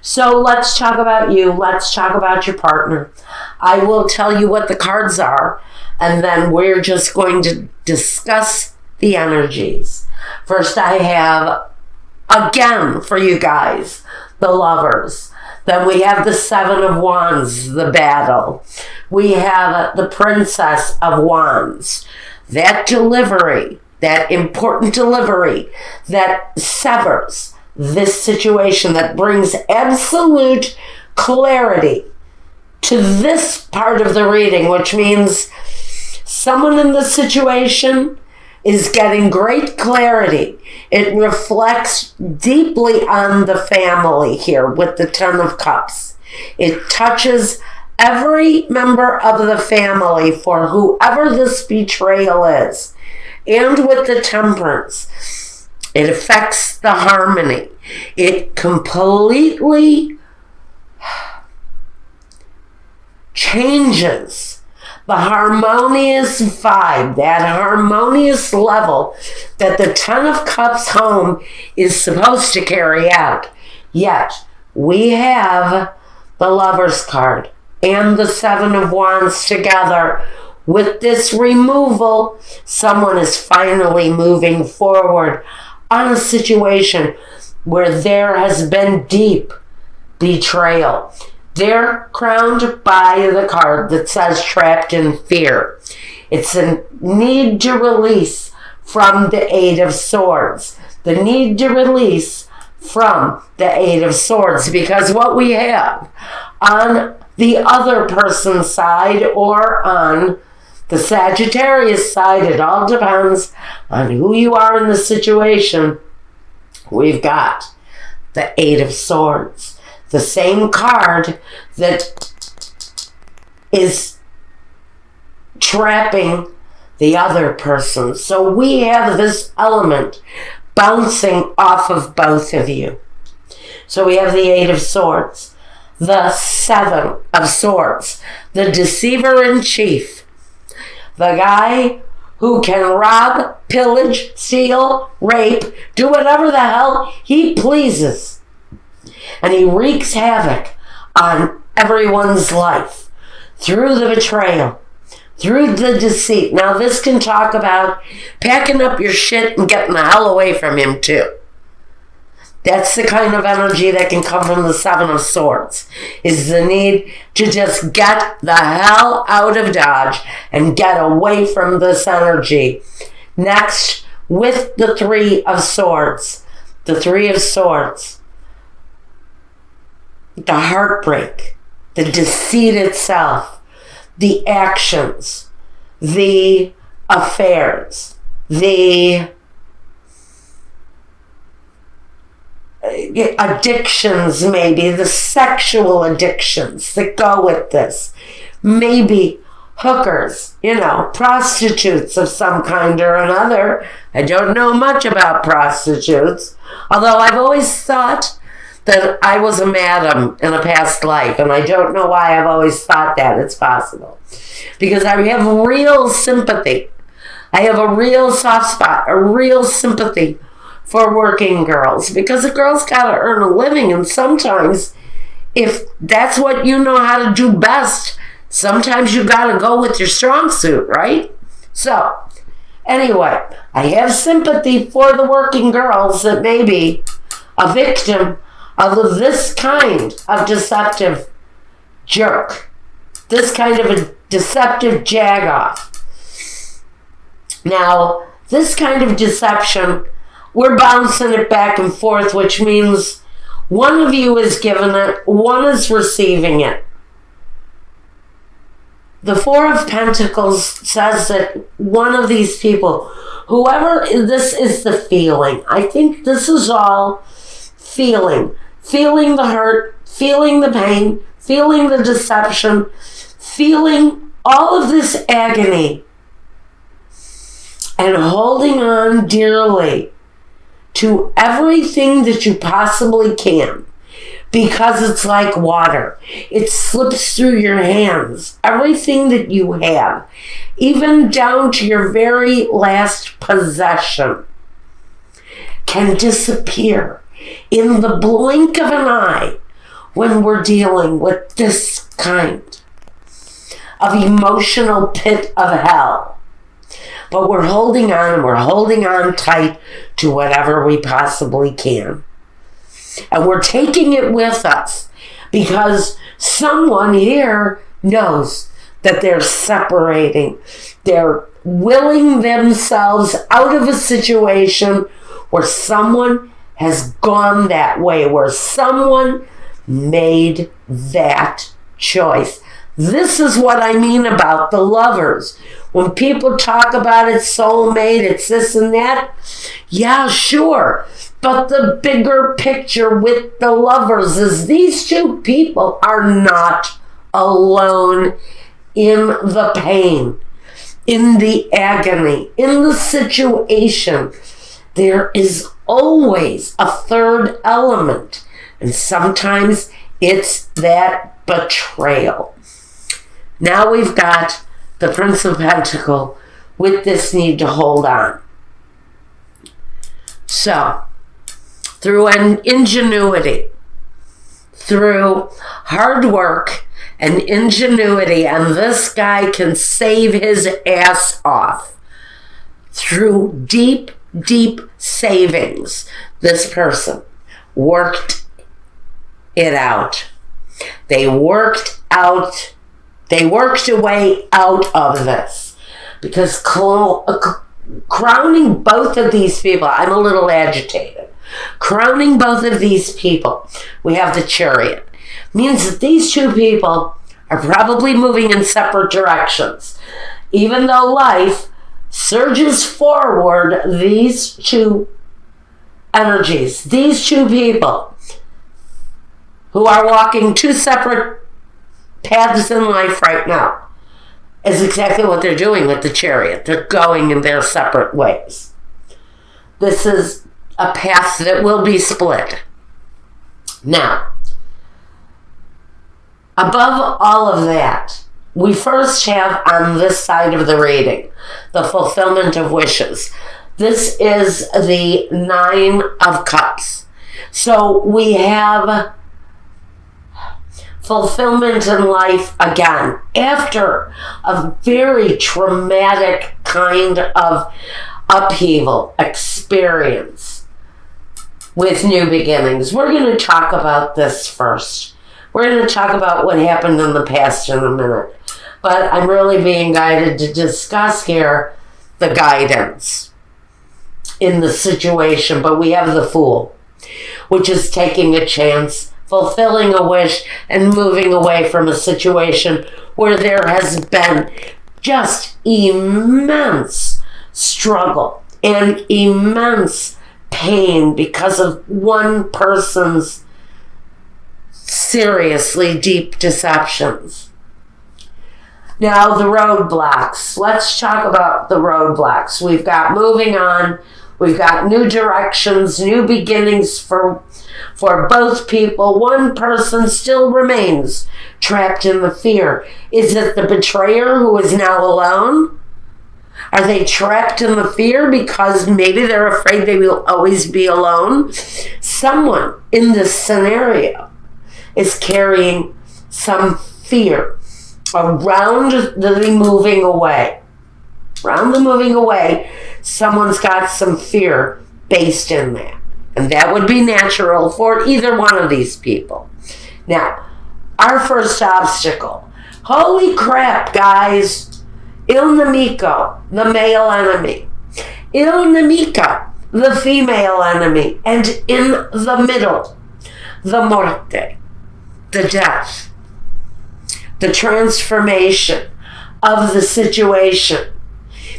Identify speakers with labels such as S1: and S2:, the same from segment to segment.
S1: So let's talk about you. Let's talk about your partner. I will tell you what the cards are, and then we're just going to discuss the energies. First, I have, again, for you guys, the Lovers. Then we have the Seven of Wands, the Battle. We have the Princess of Wands. That delivery, that important delivery that severs this situation, that brings absolute clarity to this part of the reading, which means someone in the situation is getting great clarity. It reflects deeply on the family here with the Ten of Cups. It touches every member of the family for whoever this betrayal is. And with the Temperance, it affects the harmony. It completely changes the harmonious vibe, that harmonious level that the Ten of Cups home is supposed to carry out. Yet, we have the Lovers card and the Seven of Wands together. With this removal, someone is finally moving forward on a situation where there has been deep betrayal. They're crowned by the card that says Trapped in Fear. It's a need to release from the Eight of Swords. The need to release from the Eight of Swords, because what we have on the other person's side or on the Sagittarius side, it all depends on who you are in the situation. We've got the Eight of Swords. The same card that is trapping the other person. So we have this element bouncing off of both of you. So we have the Eight of Swords, the Seven of Swords, the deceiver in chief, the guy who can rob, pillage, steal, rape, do whatever the hell he pleases. And he wreaks havoc on everyone's life through the betrayal, through the deceit. Now, this can talk about packing up your shit and getting the hell away from him, too. That's the kind of energy that can come from the Seven of Swords, is the need to just get the hell out of Dodge and get away from this energy. Next, with the Three of Swords. The Three of Swords. The heartbreak, the deceit itself, the actions, the affairs, the addictions, maybe the sexual addictions that go with this, maybe hookers, prostitutes of some kind or another. I don't know much about prostitutes, although I've always thought that I was a madam in a past life, and I don't know why I've always thought that. It's possible. Because I have real sympathy. I have a real soft spot, a real sympathy for working girls, because a girl's got to earn a living, and sometimes, if that's what you know how to do best, sometimes you got to go with your strong suit, right? So, anyway, I have sympathy for the working girls that may be a victim of this kind of deceptive jerk, this kind of a deceptive jagoff. Now, this kind of deception, we're bouncing it back and forth, which means one of you is giving it, one is receiving it. The Four of Pentacles says that one of these people, whoever, this is the feeling. I think this is all feeling. Feeling the hurt, feeling the pain, feeling the deception, feeling all of this agony, and holding on dearly to everything that you possibly can, because it's like water. It slips through your hands. Everything that you have, even down to your very last possession, can disappear in the blink of an eye when we're dealing with this kind of emotional pit of hell. But we're holding on, and we're holding on tight to whatever we possibly can. And we're taking it with us because someone here knows that they're separating. They're willing themselves out of a situation where someone has gone that way, where someone made that choice. This is what I mean about the lovers. When people talk about it, soulmate, it's this and that, yeah, sure. But the bigger picture with the lovers is these two people are not alone in the pain, in the agony, in the situation. There is always a third element, and sometimes it's that betrayal. Now we've got the Prince of Pentacles with this need to hold on. So, through an ingenuity, through hard work and ingenuity, and this guy can save his ass off through deep, deep savings. This person worked it out. They worked a way out of this. Because crowning both of these people, I'm a little agitated. Crowning both of these people, we have the Chariot. Means that these two people are probably moving in separate directions. Even though life surges forward, these two energies, these two people who are walking two separate paths in life right now, is exactly what they're doing with the Chariot. They're going in their separate ways. This is a path that will be split. Now, above all of that, we first have on this side of the reading, the fulfillment of wishes. This is the 9 of Cups. So we have fulfillment in life again after a very traumatic kind of upheaval experience with new beginnings. We're going to talk about this first. We're going to talk about what happened in the past in a minute. But I'm really being guided to discuss here the guidance in the situation. But we have the Fool, which is taking a chance, fulfilling a wish, and moving away from a situation where there has been just immense struggle and immense pain because of one person's seriously deep deceptions. Now, the roadblocks. Let's talk about the roadblocks. We've got moving on. We've got new directions, new beginnings for both people. One person still remains trapped in the fear. Is it the betrayer who is now alone? Are they trapped in the fear because maybe they're afraid they will always be alone? Someone in this scenario is carrying some fear around the moving away. Around the moving away, someone's got some fear based in that. And that would be natural for either one of these people. Now, our first obstacle. Holy crap, guys. Il Nemico, the male enemy. Il Nemica, the female enemy. And in the middle, the Morte, the death. The transformation of the situation.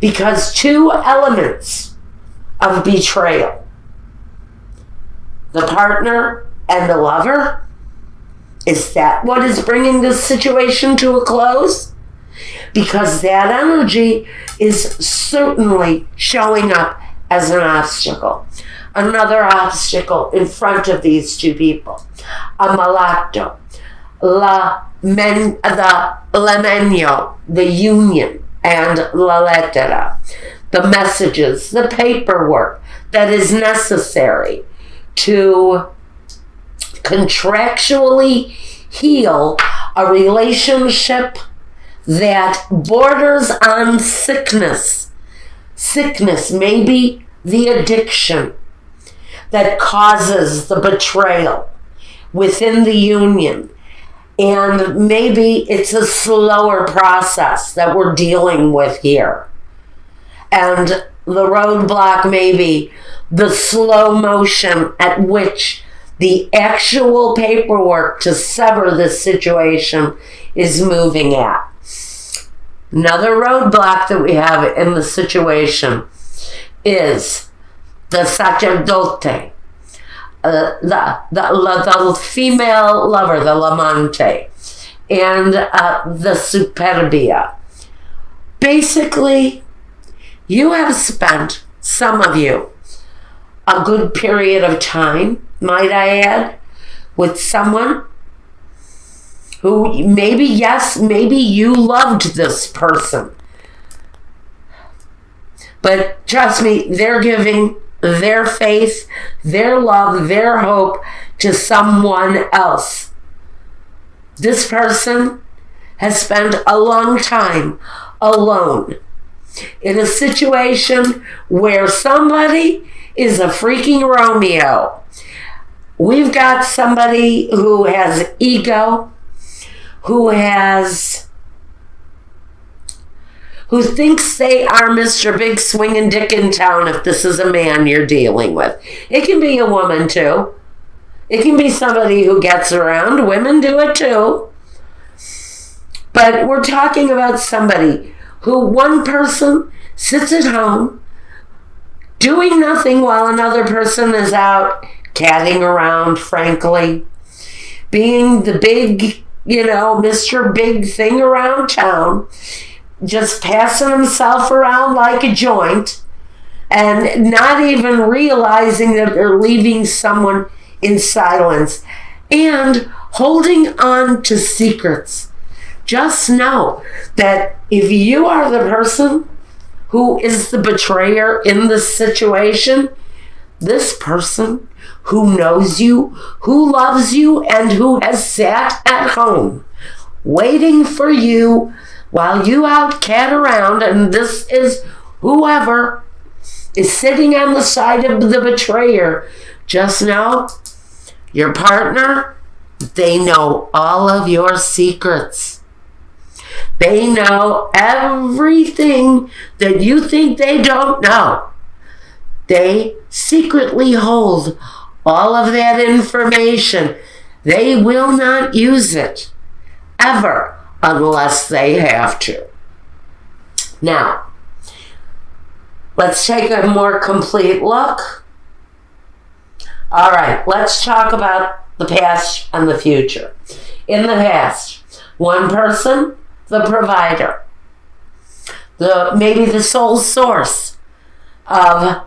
S1: Because two elements of betrayal, the partner and the lover, is that what is bringing this situation to a close? Because that energy is certainly showing up as an obstacle. Another obstacle in front of these two people. A malato, l'emegno, the union, and la lettera, the messages, the paperwork that is necessary to contractually heal a relationship that borders on sickness. Sickness, maybe the addiction that causes the betrayal within the union. And maybe it's a slower process that we're dealing with here. And the roadblock may be the slow motion at which the actual paperwork to sever this situation is moving at. Another roadblock that we have in the situation is the sacerdote, the female lover, the l'amante, and the superbia. Basically, you have spent, some of you, a good period of time, might I add, with someone who maybe, yes, maybe you loved this person. But trust me, they're giving their faith, their love, their hope to someone else. This person has spent a long time alone in a situation where somebody is a freaking Romeo. We've got somebody who has ego, who thinks they are Mr. Big Swingin' Dick in town if this is a man you're dealing with. It can be a woman too. It can be somebody who gets around. Women do it too. But we're talking about somebody who, one person sits at home doing nothing while another person is out catting around, frankly, being the big, Mr. Big thing around town, just passing himself around like a joint and not even realizing that they're leaving someone in silence and holding on to secrets. Just know that if you are the person who is the betrayer in this situation, this person who knows you, who loves you, and who has sat at home waiting for you while you out cat around, and this is whoever is sitting on the side of the betrayer, just know your partner, they know all of your secrets. They know everything that you think they don't know. They secretly hold all of that information. They will not use it ever unless they have to. Now, let's take a more complete look. All right, let's talk about the past and the future. In the past, one person, the provider, maybe the sole source of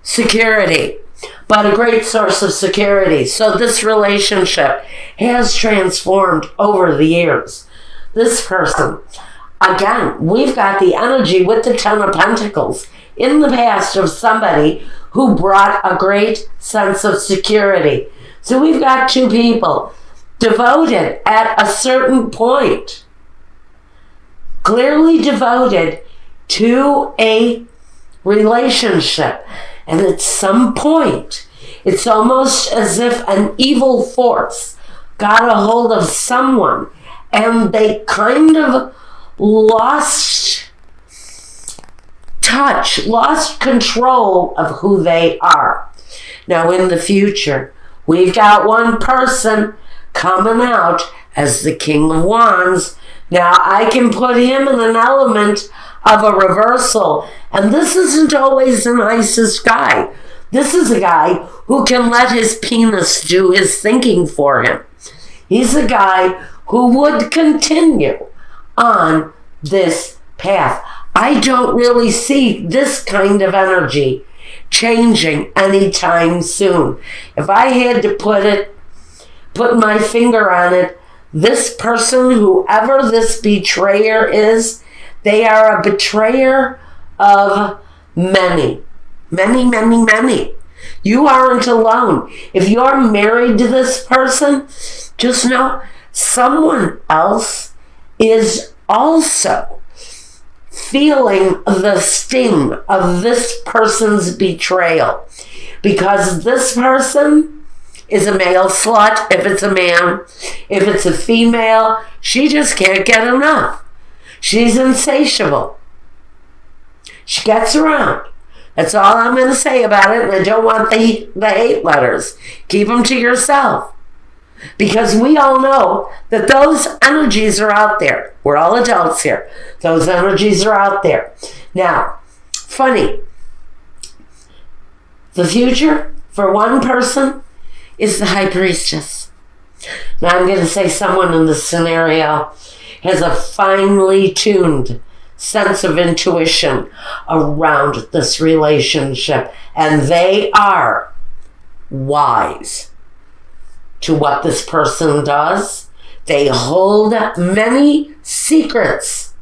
S1: security, but a great source of security. So this relationship has transformed over the years. This person, again, we've got the energy with the Ten of Pentacles in the past of somebody who brought a great sense of security. So we've got two people devoted at a certain point, clearly devoted to a relationship. And at some point, it's almost as if an evil force got a hold of someone and they kind of lost touch, lost control of who they are. Now in the future, we've got one person coming out as the King of Wands. Now I can put him in an element of a reversal. And this isn't always the nicest guy. This is a guy who can let his penis do his thinking for him. He's a guy who would continue on this path. I don't really see this kind of energy changing anytime soon. If I had to put my finger on it, this person, whoever this betrayer is, they are a betrayer of many. Many, many, many. You aren't alone. If you're married to this person, just know someone else is also feeling the sting of this person's betrayal. Because this person is a male slut, if it's a man. If it's a female, she just can't get enough. She's insatiable. She gets around. That's all I'm going to say about it, and I don't want the hate letters. Keep them to yourself. Because we all know that those energies are out there. We're all adults here. Those energies are out there. Now, funny, the future for one person is the High Priestess. Now I'm going to say someone in this scenario has a finely tuned sense of intuition around this relationship, and they are wise to what this person does. They hold many secrets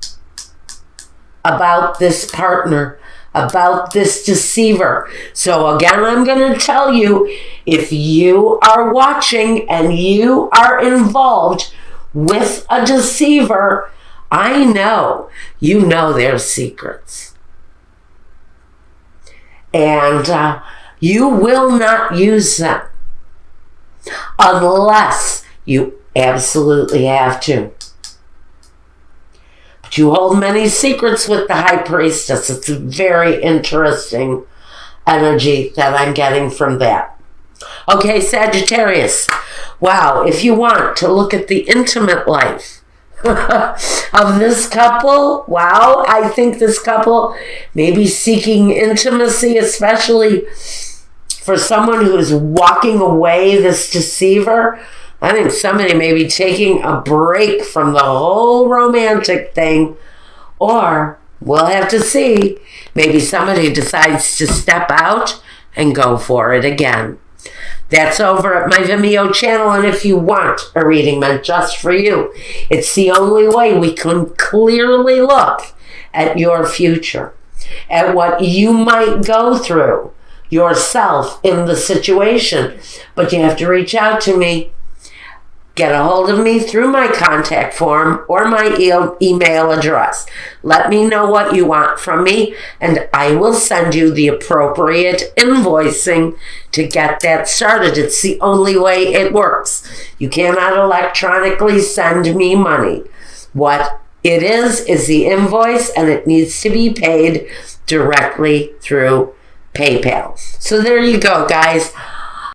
S1: about this partner, about this deceiver. So again, I'm going to tell you, if you are watching and you are involved with a deceiver, I know you know their secrets. And you will not use them unless you absolutely have to. But you hold many secrets with the High Priestess. It's a very interesting energy that I'm getting from that. Okay, Sagittarius. Wow, if you want to look at the intimate life of this couple, wow, I think this couple may be seeking intimacy, especially for someone who is walking away, this deceiver. I think somebody may be taking a break from the whole romantic thing, or we'll have to see. Maybe somebody decides to step out and go for it again. That's over at my Vimeo channel, and if you want a reading meant just for you, it's the only way we can clearly look at your future, at what you might go through yourself in the situation. But you have to reach out to me. Get a hold of me through my contact form or my email address. Let me know what you want from me, and I will send you the appropriate invoicing to get that started. It's the only way it works. You cannot electronically send me money. What it is the invoice, and it needs to be paid directly through PayPal. So there you go, guys.